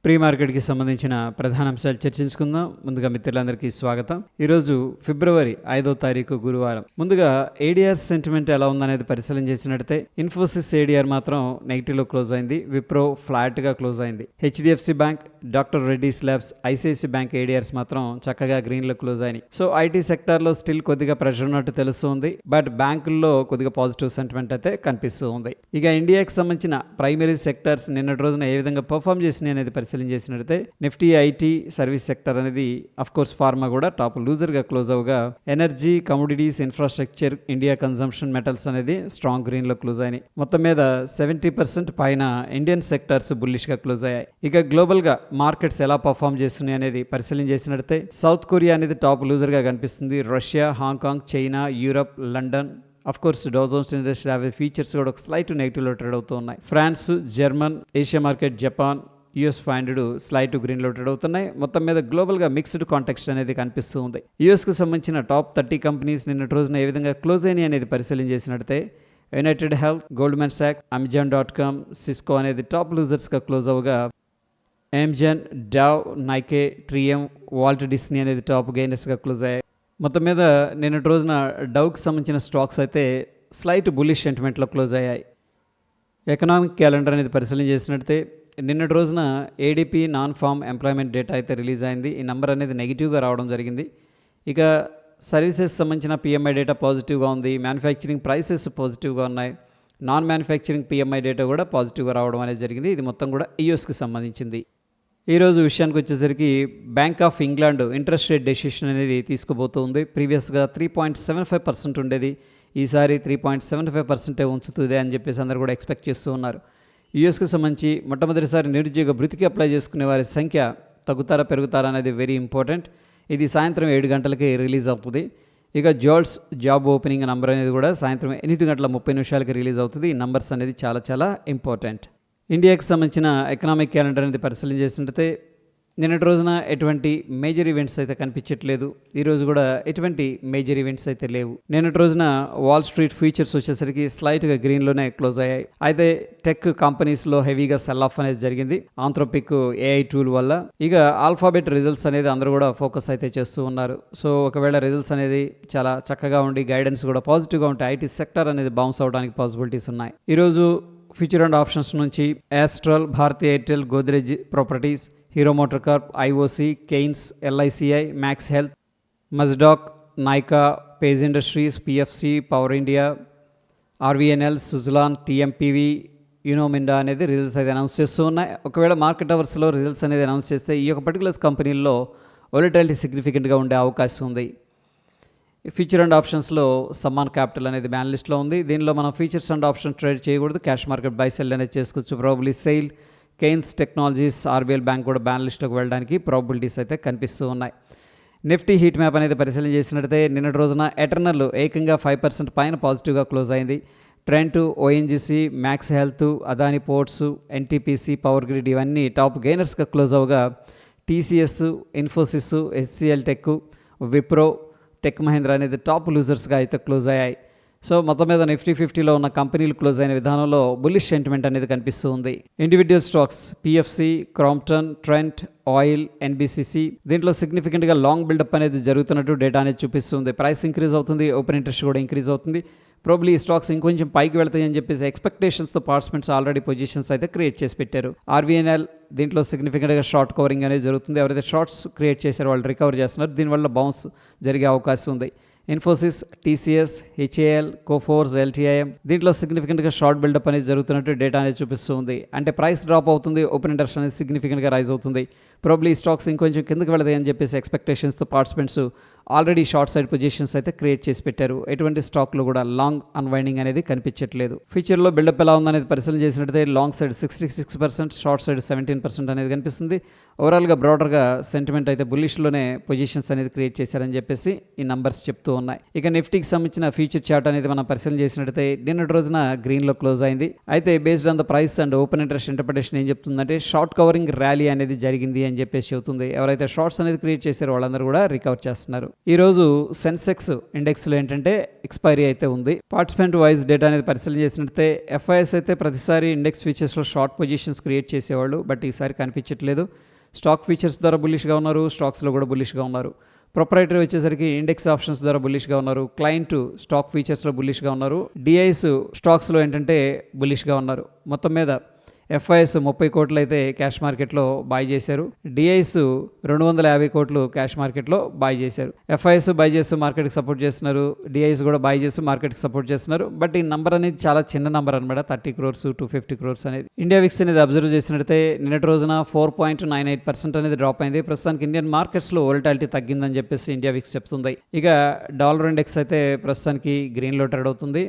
Pre మార్కెట్కి సంబంధించిన ప్రధాన అంశాలు చర్చించుకుందాం. ముందుగా మిత్రులందరికీ స్వాగతం. ఈరోజు ఫిబ్రవరి 5వ తారీఖు గురువారం. ముందుగా ఏడీఆర్ సెంటిమెంట్ ఎలా ఉందనేది పరిశీలన చేసినట్టయితే ఇన్ఫోసిస్ ఏడీఆర్ మాత్రం నెగిటివ్లో క్లోజ్ అయింది. విప్రో ఫ్లాట్గా క్లోజ్ అయింది. HDFC bank, doctor Reddy's labs, ICICI bank ADRs మాత్రం చక్కగా గ్రీన్లో క్లోజ్ అయినాయి. సో ఐటీ సెక్టార్లో స్టిల్ కొద్దిగా ప్రెషర్ ఉన్నట్టు తెలుస్తుంది. బట్ బ్యాంకుల్లో కొద్దిగా పాజిటివ్ సెంటిమెంట్ అయితే కనిపిస్తూ ఉంది. ఇక ఇండియాకి సంబంధించిన ప్రైమరీ సెక్టార్స్ నిన్నటి రోజున ఏ విధంగా పర్ఫామ్ చేసినాయి అనేది పరిశీలన చేసినట్లయితే నిఫ్టీ ఐటీ సర్వీస్ సెక్టర్ అనేది అఫ్ కోర్స్ ఫార్మా కూడా టాప్ లూజర్ గా క్లోజ్ అవగా energy, commodities, infrastructure, India consumption metals అనేది స్ట్రాంగ్ గ్రీన్ లో క్లోజ్ అయినాయి. మొత్తం మీద 70% పైన ఇండియన్ సెక్టార్స్ బుల్లిష్ గా క్లోజ్ అయ్యాయి. ఇక గ్లోబల్ గా మార్కెట్స్ ఎలా పర్ఫామ్ చేస్తున్నాయి అనేది పరిశీలన చేసినట్లయితే సౌత్ కొరియా అనేది టాప్ లూజర్ గా కనిపిస్తుంది. Russia, Hong Kong, China, Europe, London, of course Dow Jones industry average futures కూడా ఒక స్లైట్ నెగిటివ్లో ట్రేడ్ అవుతూ ఉన్నాయి. France, German, Asia market, Japan, US 500 slight గ్రీన్లో ట్రేడ్ అవుతున్నాయి. మొత్తం మీద గ్లోబల్గా మిక్స్డ్ కాంటెక్స్ట్ అనేది కనిపిస్తూ ఉంది. యూఎస్కి సంబంధించిన టాప్ 30 కంపెనీస్ నిన్నటి రోజున ఏ విధంగా క్లోజ్ అయినాయి అనేది పరిశీలన చేసినట్టయితే యునైటెడ్ హెల్త్, గోల్డ్మెన్ సాక్స్, అమెజాన్.com, సిస్కో అనేది టాప్ లూజర్స్గా క్లోజ్ అవగా Amazon, Dow, Nike, 3M, Walt Disney అనేది టాప్ గెయినర్స్గా క్లోజ్ అయ్యాయి. మొత్తం మీద నిన్నటి రోజున డవ్కి సంబంధించిన స్టాక్స్ అయితే స్లైట్ బుల్లిష్ సెంటిమెంట్లో క్లోజ్ అయ్యాయి. ఎకనామిక్ క్యాలెండర్ అనేది పరిశీలన చేసినట్టయితే నిన్నటి రోజున ADP non farm employment data అయితే రిలీజ్ అయింది. ఈ నెంబర్ అనేది నెగిటివ్గా రావడం జరిగింది. ఇక సర్వీసెస్ సంబంధించిన పిఎంఐ డేటా పాజిటివ్గా ఉంది. మ్యానుఫ్యాక్చరింగ్ ప్రైసెస్ పాజిటివ్గా ఉన్నాయి. నాన్ మ్యానుఫ్యాక్చరింగ్ పిఎంఐ డేటా కూడా పాజిటివ్గా రావడం అనేది జరిగింది. ఇది మొత్తం కూడా యూఎస్కి సంబంధించింది. ఈరోజు విషయానికి వచ్చేసరికి bank of England interest rate decision అనేది తీసుకోబోతుంది. ప్రీవియస్గా 3.75% ఉండేది. ఈసారి 3.75% ఉంచుతుంది అని చెప్పేసి అందరూ కూడా ఎక్స్పెక్ట్ చేస్తూ ఉన్నారు. యూఎస్కి సంబంధించి మొట్టమొదటిసారి నిరుద్యోగ భృతికి అప్లై చేసుకునే వారి సంఖ్య తగ్గుతారా పెరుగుతారా అనేది వెరీ ఇంపార్టెంట్. ఇది సాయంత్రం 7 గంటలకి రిలీజ్ అవుతుంది. ఇక జోల్స్ జాబ్ ఓపెనింగ్ నంబర్ అనేది కూడా సాయంత్రం 8 గంటల 30 నిమిషాలకి రిలీజ్ అవుతుంది. ఈ నంబర్స్ అనేది చాలా చాలా ఇంపార్టెంట్. ఇండియాకి సంబంధించిన ఎకనామిక్ క్యాలెండర్ అనేది పరిశీలన చేసినట్టయితే నిన్నటి రోజున ఎటువంటి మేజర్ ఈవెంట్స్ అయితే కనిపించట్లేదు. ఈరోజు కూడా ఎటువంటి మేజర్ ఈవెంట్స్ అయితే లేవు. నిన్నటి రోజున వాల్ స్ట్రీట్ ఫ్యూచర్స్ వచ్చేసరికి స్లైట్గా గ్రీన్లోనే క్లోజ్ అయ్యాయి. అయితే టెక్ కంపెనీస్లో హెవీగా సెల్ ఆఫ్ అనేది జరిగింది ఆంథ్రోపిక్ ఏఐ టూల్ వల్ల. ఇక ఆల్ఫాబెట్ రిజల్ట్స్ అనేది అందరూ కూడా ఫోకస్ అయితే చేస్తూ ఉన్నారు. సో ఒకవేళ రిజల్ట్స్ అనేది చాలా చక్కగా ఉండి గైడెన్స్ కూడా పాజిటివ్గా ఉంటే ఐటీ సెక్టర్ అనేది బౌన్స్ అవడానికి పాసిబిలిటీస్ ఉన్నాయి. ఈరోజు ఫ్యూచర్ అండ్ ఆప్షన్స్ నుంచి Astral, Bharti Airtel, Godrej properties, Hero Motor Corp, IOC, Kaynes, LICI, Max Health, Mazdock, Nykaa, Page Industries, PFC, power India, RVNL, Suzlon, TMPV, Uno Minda అనేది రిజల్ట్స్ అయితే అనౌన్స్ చేస్తూ ఉన్నాయి. ఒకవేళ మార్కెట్ అవర్స్లో రిజల్ట్స్ అనేది అనౌన్స్ చేస్తే ఈ యొక్క పర్టికులర్ కంపెనీల్లో వొలటిలిటీ సిగ్నిఫికెంట్గా ఉండే అవకాశం ఉంది. ఫ్యూచర్ అండ్ ఆప్షన్స్లో సమ్మాన్ క్యాపిటల్ అనేది బ్యాన్ లిస్ట్లో ఉంది. దీనిలో మనం ఫీచర్స్ అండ్ ఆప్షన్స్ ట్రేడ్ చేయకూడదు. క్యాష్ మార్కెట్ బై సెల్ అనేది చేసుకోవచ్చు. Probably SAIL, Kaynes technologies, RBL bank కూడా బ్యాన్ లిస్ట్లోకి వెళ్ళడానికి ప్రాబిలిటీస్ అయితే కనిపిస్తూ ఉన్నాయి. నిఫ్టీ హీట్ మ్యాప్ అనేది పరిశీలన చేసినట్టయితే నిన్నటి రోజున ఎటర్నల్ ఏకంగా 5% పైన పాజిటివ్గా క్లోజ్ అయింది. Trent, ONGC, Max Health, Adani ports, NTPC, power grid ఇవన్నీ టాప్ గెయినర్స్గా క్లోజ్ అవగా TCS, Infosys, HCL tech, Wipro, tech Mahindra అనేది టాప్ లూజర్స్గా అయితే క్లోజ్ అయ్యాయి. సో మొత్తం మీద నిఫ్టీ 50లో ఉన్న కంపెనీలు క్లోజ్ అయిన విధానంలో బుల్లిష్ సెంటిమెంట్ అనేది కనిపిస్తూ ఉంది. Individual stocks PFC, Crompton, Trent, oil, NBCC దీంట్లో సిగ్నిఫికెంట్గా లాంగ్ బిల్డప్ అనేది జరుగుతున్నట్టు డేటా అనేది చూపిస్తుంది. ప్రైస్ ఇంక్రీజ్ అవుతుంది, ఓపెన్ ఇంట్రెస్ట్ కూడా ఇంక్రీజ్ అవుతుంది. ప్రాబ్లీ ఈ స్టాక్స్ ఇంకొంచెం పైకి వెళ్తాయని చెప్పేసి ఎక్స్పెక్టేషన్స్తో పార్టిసిపెంట్స్ ఆల్రెడీ పొజిషన్స్ అయితే క్రియేట్ చేసి పెట్టారు. ఆర్వీఎన్ఎల్ దీంట్లో సిగ్నిఫికెంట్గా షార్ట్ కవరింగ్ అనేది జరుగుతుంది. ఎవరైతే షార్ట్స్ క్రియేట్ చేశారో వాళ్ళు రికవర్ చేస్తున్నారు. దీనివల్ల బౌన్స్ జరిగే అవకాశం ఉంది. ఇన్ఫోసిస్, టీసీఎస్, హెచ్ఏఎల్, కోఫోర్స్, ఎల్టీఐఎం దీంట్లో సిగ్నిఫికెంట్గా షార్ట్ బిల్డప్ అనేది జరుగుతున్నట్టు డేటా అనేది చూపిస్తూ ఉంది. అంటే ప్రైస్ డ్రాప్ అవుతుంది, ఓపెన్ ఇంట్రెస్ట్ అనేది సిగ్నిఫికెంట్గా రైజ్ అవుతుంది. ప్రాబ్లీ ఈ స్టాక్స్ ఇంకొంచెం కిందకి వెళతాయి అని చెప్పేసి ఎక్స్పెక్టేషన్స్తో participants already short side positions అయితే క్రియేట్ చేసి పెట్టారు. ఎటువంటి స్టాక్లో కూడా లాంగ్ అన్వైండింగ్ అనేది కనిపించట్లేదు. ఫ్యూచర్లో బిల్డప్ ఎలా ఉందనేది పరిశీలన చేసినట్టయితే లాంగ్ సైడ్ 66%, షార్ట్ సైడ్ 17% అనేది కనిపిస్తుంది. ఓవరాల్గా బ్రాడర్గా సెంటిమెంట్ అయితే బుల్లిష్లోనే పొజిషన్స్ అనేది క్రియేట్ చేశారని చెప్పేసి ఈ నంబర్స్ చెప్తూ ఉన్నాయి. ఇక నిఫ్టీకి సంబంధించిన ఫ్యూచర్ చార్ట్ అనేది మనం పరిశీలన చేసినట్టయితే నిన్నటి రోజున గ్రీన్లో క్లోజ్ అయింది. అయితే based on the price and open interest interpretation ఏం చెప్తుందంటే షార్ట్ కవరింగ్ ర్యాలీ అనేది జరిగింది అని చెప్పేసి చెబుతుంది. ఎవరైతే షార్ట్స్ అనేది క్రియేట్ చేశారో వాళ్ళందరూ కూడా రికవర్ చేస్తున్నారు. ఈరోజు సెన్సెక్స్ ఇండెక్స్లో ఏంటంటే ఎక్స్పైరీ అయితే ఉంది. పార్టిసిపెంట్ వైజ్ డేటా అనేది పరిశీలన చేసినట్లయితే ఎఫ్ఐఎస్ అయితే ప్రతిసారి ఇండెక్స్ ఫీచర్స్లో షార్ట్ పొజిషన్స్ క్రియేట్ చేసేవాళ్ళు, బట్ ఈసారి కనిపించట్లేదు. స్టాక్ ఫీచర్స్ ద్వారా బుల్లిష్గా ఉన్నారు, స్టాక్స్లో కూడా బుల్లిష్గా ఉన్నారు. ప్రొప్రైటరీ వచ్చేసరికి ఇండెక్స్ ఆప్షన్స్ ద్వారా బుల్లిష్గా ఉన్నారు. క్లయింట్ స్టాక్ ఫీచర్స్లో బుల్లిష్గా ఉన్నారు. డిఐస్ స్టాక్స్లో ఏంటంటే బుల్లిష్గా ఉన్నారు. మొత్తం మీద ఎఫ్ఐఎస్ 30 కోట్లు అయితే క్యాష్ మార్కెట్లో బై చేశారు. డిఐస్ 250 కోట్లు క్యాష్ మార్కెట్లో బై చేశారు. ఎఫ్ఐఎస్ బై చేస్తూ మార్కెట్కి సపోర్ట్ చేస్తున్నారు, డిఐస్ కూడా బై చేస్తూ మార్కెట్కి సపోర్ట్ చేస్తున్నారు. బట్ ఈ నంబర్ అనేది చాలా చిన్న నంబర్ అనమాట, 30 crores 250 crores అనేది. ఇండియా విక్స్ అనేది అబ్జర్వ్ చేసినట్లయితే నిన్నటి రోజున 4.98% అనేది డ్రాప్ అయింది. ప్రస్తుతానికి ఇండియన్ మార్కెట్స్లో వోలటాలిటీ తగ్గిందని చెప్పేసి ఇండియా విక్స్ చెప్తుంది. ఇక డాలర్ ఇండెక్స్ అయితే ప్రస్తుతానికి గ్రీన్లో ట్రేడ్ అవుతుంది.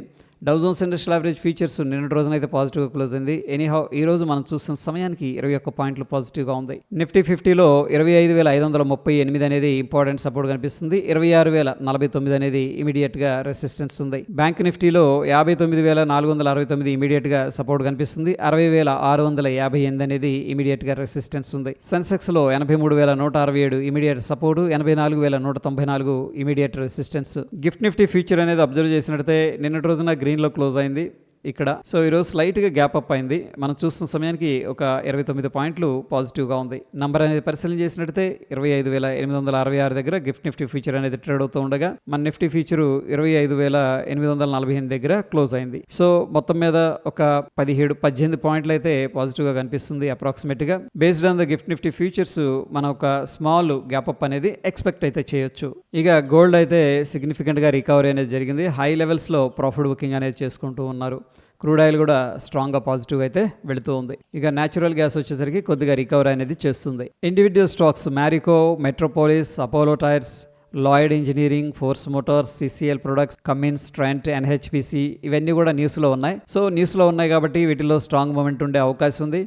Dow Jones industrial average futures నిన్నటి రోజున అయితే పాజిటివ్గా క్లోజ్ అయింది. ఎనీహౌ ఈ రోజు మనం చూస్తున్న సమయానికి 21 పాయింట్లు పాజిటివ్గా ఉంది. నిఫ్టీ 50లో 25,538 అనేది ఇంపార్టెంట్ సపోర్ట్ కనిపిస్తుంది. 26,049 అనేది ఇమీడియట్గా రెసిస్టెన్స్ ఉంది. బ్యాంక్ నిఫ్టీలో 59,469 ఇమీడియట్గా సపోర్ట్ కనిపిస్తుంది. 60,658 అనేది ఇమీడియట్గా రెసిస్టెన్స్ ఉంది. సెన్సెక్స్లో 83,167 immediate support, 84,194 immediate resistance. Gift Nifty future అనేది అబ్జర్వ్ చేసినట్లయితే నిన్నటి రోజున గ్రీన్లో క్లోజ్ అయింది ఇక్కడ. సో ఈరోజు స్లైట్గా గ్యాప్ అప్ అయింది. మనం చూస్తున్న సమయానికి ఒక 29 పాయింట్లు పాజిటివ్గా ఉంది. నంబర్ అనేది పరిశీలన చేసినట్లయితే 25,866 దగ్గర గిఫ్ట్ నిఫ్టీ ఫ్యూచర్ అనేది ట్రేడ్ అవుతూ ఉండగా మన నిఫ్టీ ఫ్యూచర్ 25,848 దగ్గర క్లోజ్ అయింది. సో మొత్తం మీద ఒక 17-18 పాయింట్లు అయితే పాజిటివ్గా కనిపిస్తుంది అప్రాక్సిమేట్గా. Based on the gift Nifty futures మనం ఒక స్మాల్ గ్యాప్ అప్ అనేది ఎక్స్పెక్ట్ అయితే చేయొచ్చు. ఇక గోల్డ్ అయితే సిగ్నిఫికెంట్గా రికవరీ అనేది జరిగింది. హై లెవెల్స్లో ప్రాఫిట్ బుకింగ్ అనేది చేసుకుంటూ ఉన్నారు. క్రూడ్ ఆయిల్ కూడా స్ట్రాంగ్గా పాజిటివ్గా అయితే వెళుతూ ఉంది. ఇక న్యాచురల్ గ్యాస్ వచ్చేసరికి కొద్దిగా రికవరీ అనేది చేస్తుంది. Individual stocks Marico, Metropolis, Apollo tyres, Lloyd engineering, force Motors, CCL products, Cummins, Trent, NHPC ఇవన్నీ కూడా న్యూస్లో ఉన్నాయి. సో న్యూస్లో ఉన్నాయి కాబట్టి వీటిలో స్ట్రాంగ్ మూమెంట్ ఉండే అవకాశం ఉంది.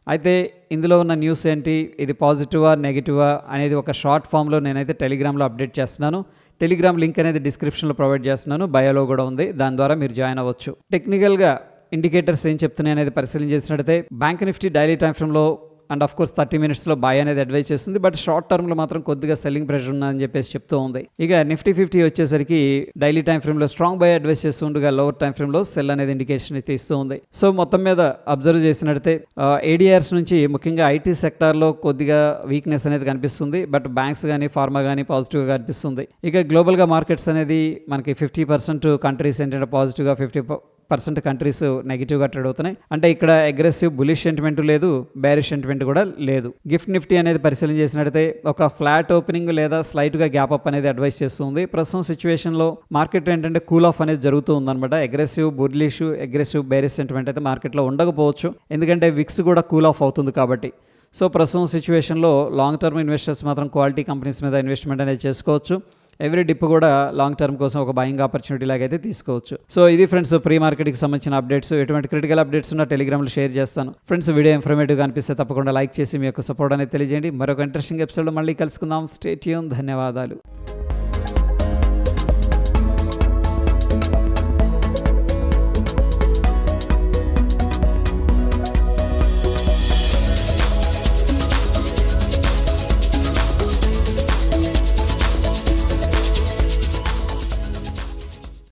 అయితే ఇందులో ఉన్న న్యూస్ ఏంటి, ఇది పాజిటివా నెగిటివా అనేది ఒక షార్ట్ ఫామ్లో నేనైతే టెలిగ్రామ్లో అప్డేట్ చేస్తున్నాను. టెలిగ్రామ్ లింక్ అనేది డిస్క్రిప్షన్లో ప్రొవైడ్ చేస్తున్నాను, బయోలో కూడా ఉంది, దాని ద్వారా మీరు జాయిన్ అవ్వచ్చు. టెక్నికల్గా ఇండికేటర్స్ ఏం చెప్తున్నాయి అనేది పరిశీలన చేసినట్టయితే బ్యాంక్ నిఫ్టీ డైలీ టైం ఫ్రేమ్లో అండ్ ఆఫ్ కోర్స్ 30 minutesలో బై అనేది అడ్వైజ్ చేస్తుంది. బట్ షార్ట్ టర్మ్లో మాత్రం కొద్దిగా సెల్లింగ్ ప్రెషర్ ఉందని చెప్పేసి చెప్తూ ఉంది. ఇక నిఫ్టీ 50 వచ్చేసరికి డైలీ టైం ఫ్రేమ్లో స్ట్రాంగ్ బై అడ్వైజ్ చేస్తుండగా లోవర్ టైం ఫ్రేమ్లో సెల్ అనేది ఇండికేషన్ అయితే ఇస్తూ ఉంది. సో మొత్తం మీద అబ్జర్వ్ చేసినట్టయితే ఏడిఆర్స్ నుంచి ముఖ్యంగా ఐటీ సెక్టార్లో కొద్దిగా వీక్నెస్ అనేది కనిపిస్తుంది. బట్ బ్యాంక్స్ కానీ ఫార్మా కానీ పాజిటివ్గా కనిపిస్తుంది. ఇక గ్లోబల్గా మార్కెట్స్ అనేది మనకి 50% కంట్రీస్ ఏంటంటే పాజిటివ్గా, 50% కంట్రీస్ నెగిటివ్గా ట్రేడ్ అవుతున్నాయి. అంటే ఇక్కడ అగ్రెసివ్ బులిష్ సెంటిమెంట్ లేదు, బేరిష్ సెంటిమెంట్ కూడా లేదు. గిఫ్ట్ నిఫ్టీ అనేది పరిశీలన చేసినట్టయితే ఒక ఫ్లాట్ ఓపెనింగ్ లేదా స్లైట్గా గ్యాప్ అప్ అనేది అడ్వైస్ చేస్తుంది. ప్రస్తుతం సిచ్యువేషన్లో మార్కెట్ ఏంటంటే కూల్ ఆఫ్ అనేది జరుగుతూ ఉందన్నమాట. Aggressive bullish, aggressive bearish sentiment అయితే మార్కెట్లో ఉండకపోవచ్చు, ఎందుకంటే విక్స్ కూడా కూల్ ఆఫ్ అవుతుంది కాబట్టి. సో ప్రస్తుతం సిచ్యువేషన్లో లాంగ్ టర్మ్ ఇన్వెస్టర్స్ మాత్రం క్వాలిటీ కంపెనీస్ మీద ఇన్వెస్ట్మెంట్ అనేది చేసుకోవచ్చు. ఎవ్రీ డిప్ కూడా లాంగ్ టర్మ్ కోసం ఒక బయింగ్ ఆపర్చునిటీ లాగా అయితే తీసుకోవచ్చు. సో ఇది ఫ్రెండ్స్ ప్రీ మార్కెట్కి సంబంధించిన అప్డేట్స్. ఎటువంటి క్రిటికల్ అప్డేట్స్ ఉన్న టెలిగ్రామ్లో షేర్ చేస్తాను. ఫ్రెండ్స్ వీడియో ఇన్ఫర్మేటివ్గా అనిపిస్తే తప్పకుండా లైక్ చేసి మీ యొక్క సపోర్ట్ అనేది తెలియజేయండి. మరొక ఇంట్రెస్టింగ్ ఎపిసోడ్లో మళ్ళీ కలుసుకుందాం. Stay tune. ధన్యవాదాలు.